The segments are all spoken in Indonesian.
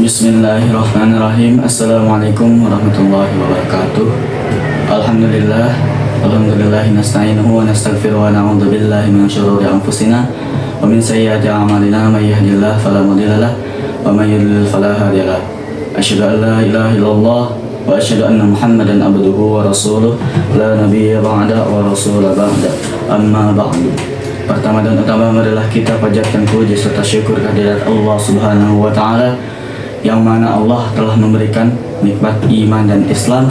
Bismillahirrahmanirrahim. Assalamualaikum warahmatullahi wabarakatuh. Alhamdulillah. Alhamdulillahi nasta'inuhu wa nastaghfiruhu wa na'udzu billahi min syururi anfusina wa min sayyiati a'malina may yahdihillahu fala mudilla lahu wa may yudlil fala hadiya lahu. Asyhadu an la ilaha illallah wa asyhadu anna Muhammadan abduhu wa rasuluh la nabiyya ba'da wa rasula ba'da. Amma ba'du. Pertama dan utama marilah kita panjatkan puji serta syukur kehadirat Allah Subhanahu wa taala yang mana Allah telah memberikan nikmat iman dan Islam.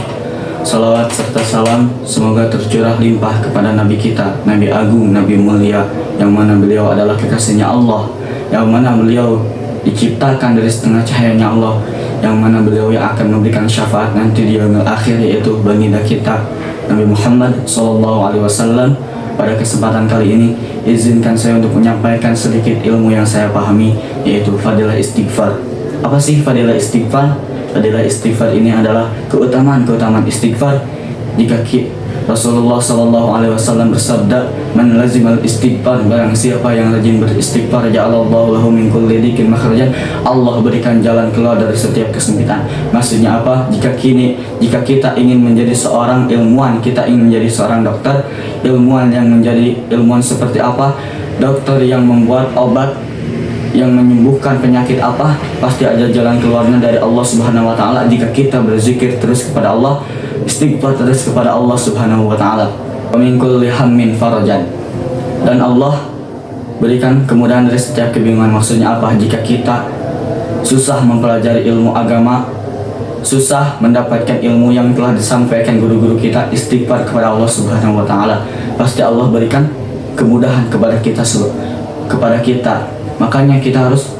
Salawat serta salam semoga tercurah limpah kepada Nabi kita, Nabi Agung, Nabi Mulia, yang mana beliau adalah kekasihnya Allah, yang mana beliau diciptakan dari setengah cahayanya Allah, yang mana beliau yang akan memberikan syafaat nanti di yaumil akhir, yaitu baginda kita Nabi Muhammad SAW. Pada kesempatan kali ini izinkan saya untuk menyampaikan sedikit ilmu yang saya pahami, yaitu fadilah istighfar. Apa sih fadilah istighfar? Fadilah istighfar ini adalah keutamaan istighfar. Jika Rasulullah SAW bersabda, "Man lazimal istighfar," barang siapa yang rajin beristighfar, ja'alallahu lahu min kulli dikin makhrajan, Allah berikan jalan keluar dari setiap kesempitan. Maksudnya apa? Jika kita ingin menjadi seorang ilmuwan, kita ingin menjadi seorang dokter, ilmuwan yang menjadi ilmuwan seperti apa? Dokter yang membuat obat yang menyembuhkan penyakit apa? Pasti ada jalan keluarnya dari Allah Subhanahu wa taala jika kita berzikir terus kepada Allah, istighfar terus kepada Allah Subhanahu wa taala. Wa min kulli hammin farajan. Dan Allah berikan kemudahan dari setiap kebingungan. Maksudnya apa? Jika kita susah mempelajari ilmu agama, susah mendapatkan ilmu yang telah disampaikan guru-guru kita, istighfar kepada Allah Subhanahu wa taala, pasti Allah berikan kemudahan kepada kita. Makanya kita harus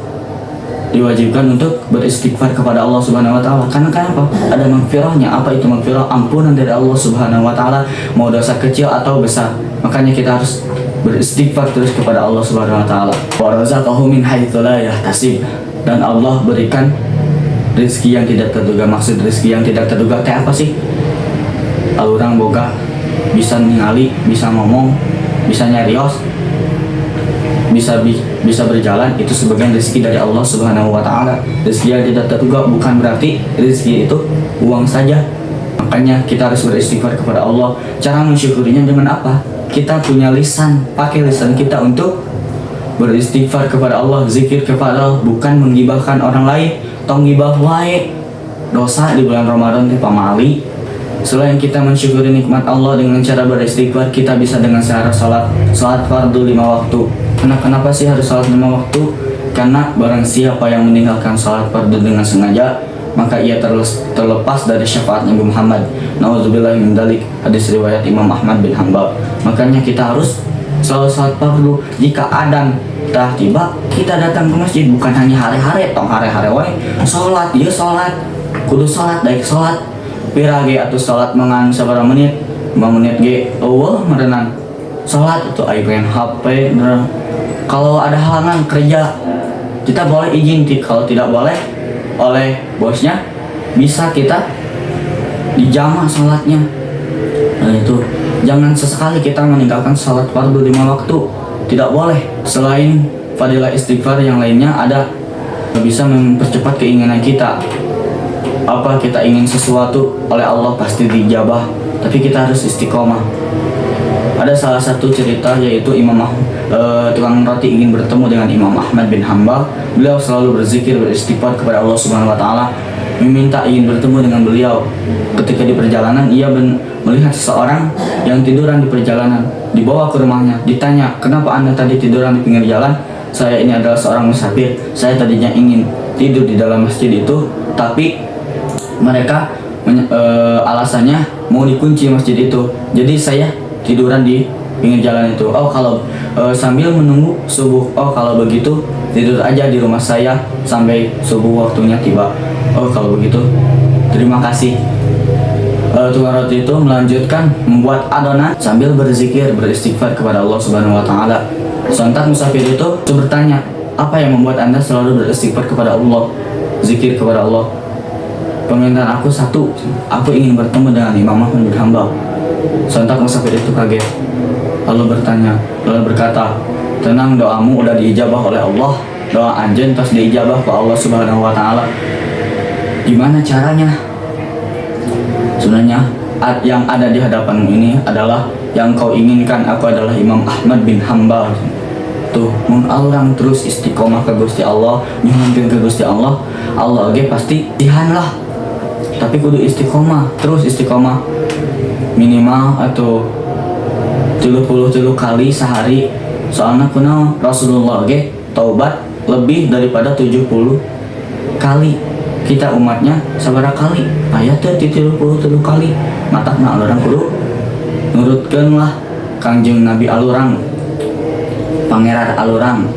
diwajibkan untuk beristighfar kepada Allah Subhanahu wa taala. Karena kenapa? Ada magfirahnya. Apa itu magfirah? Ampunan dari Allah Subhanahu wa taala, mau dosa kecil atau besar. Makanya kita harus beristighfar terus kepada Allah Subhanahu wa taala. Wa razaqahu min haitsu la yahtasib. Dan Allah berikan rezeki yang tidak terduga. Maksud rezeki yang tidak terduga kayak apa sih? Orang boga bisa ningali, bisa ngomong, bisa nyarios, bisa berjalan, itu sebagian rezeki dari Allah Subhanahu wa taala. Rezeki yang tidak terduga bukan berarti rezeki itu uang saja. Makanya kita harus beristighfar kepada Allah. Cara mensyukurinya dengan apa? Kita punya lisan, pakai lisan kita untuk beristighfar kepada Allah, zikir kepada Allah, bukan menggibahkan orang lain. Tong gibah wae dosa di bulan Ramadan teh pamali. Selain kita mensyukuri nikmat Allah dengan cara beristighfar, kita bisa dengan cara salat fardu 5 waktu. Kenapa sih harus salat 5 waktu? Karena barang siapa yang meninggalkan salat fardu dengan sengaja, maka ia terlepas dari syafaat Nabi Muhammad. Nauzubillahi min dzalik. Hadis riwayat Imam Ahmad bin Hanbal. Makanya kita harus selalu salat fardu. Jika adzan telah tiba, kita datang ke masjid, bukan hanya hari-hari, tong hari-hari wae salat, ieu salat, kudu salat, daek salat. Pira ge atuh salat mengan sabaraha menit? 5 menit ge eueuh merenang. Salat itu aya pengen HP. Kalau ada halangan kerja, kita boleh izin. Kalau tidak boleh oleh bosnya, bisa kita dijama salatnya. Nah itu, jangan sesekali kita meninggalkan salat fardu 5 waktu. Tidak boleh. Selain fadilah istighfar, yang lainnya ada bisa mempercepat keinginan kita. Apa kita ingin sesuatu oleh Allah pasti dijabah, tapi kita harus istiqomah. Ada salah satu cerita, yaitu tukang roti ingin bertemu dengan Imam Ahmad bin Hanbal. Beliau selalu berzikir, beristighfar kepada Allah Subhanahu wa taala, meminta ingin bertemu dengan beliau. Ketika di perjalanan, ia melihat seseorang yang tiduran di perjalanan. Dibawa ke rumahnya, ditanya, "Kenapa Anda tadi tiduran di pinggir jalan?" "Saya ini adalah seorang musafir. Saya tadinya ingin tidur di dalam masjid itu, tapi mereka alasannya mau dikunci masjid itu. Jadi saya tiduran di pinggir jalan itu." "Oh, kalau sambil menunggu subuh." "Oh, kalau begitu tidur aja di rumah saya sampai subuh waktunya tiba." "Oh, kalau begitu terima kasih." Tukang roti itu melanjutkan membuat adonan sambil berzikir, beristighfar kepada Allah Subhanahu wa taala. Sontak musafir itu bertanya, "Apa yang membuat Anda selalu beristighfar kepada Allah, zikir kepada Allah?" "Permintaan aku satu, aku ingin bertemu dengan Imam Ahmad bin Hanbal." Sontak musafir itu kaget, lalu berkata, "Tenang, doamu udah diijabah oleh Allah. doa anjen pas diijabah ke Allah Subhanahu wa taala. Gimana caranya? Sebenarnya yang ada di hadapanmu ini adalah yang kau inginkan. Aku adalah Imam Ahmad bin Hambal. Tuh, mun orang terus istiqomah ke Gusti Allah, nyuhunkeun ke Gusti Allah, Allah oge pasti dihan lah. Tapi kudu istiqomah, terus istiqomah minimal atau 33 kali sehari. Soalnya kunaon Rasulullah oge taubat lebih daripada 70 kali. Kita umatnya sabaraha kali? Aya teh 33 kali. Matakna alurang kudu nurutkeun lah Kangjeng Nabi alurang, Pangeran alurang.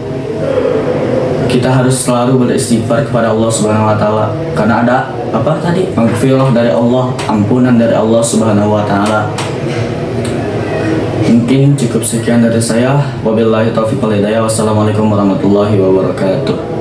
Kita harus selalu beristighfar kepada Allah Subhanahu wa taala karena ada apa tadi? Maghfirah dari Allah, ampunan dari Allah Subhanahu wa taala. Mungkin cukup sekian dari saya. Wabillahi taufiq wal hidayah. Wassalamualaikum warahmatullahi wabarakatuh.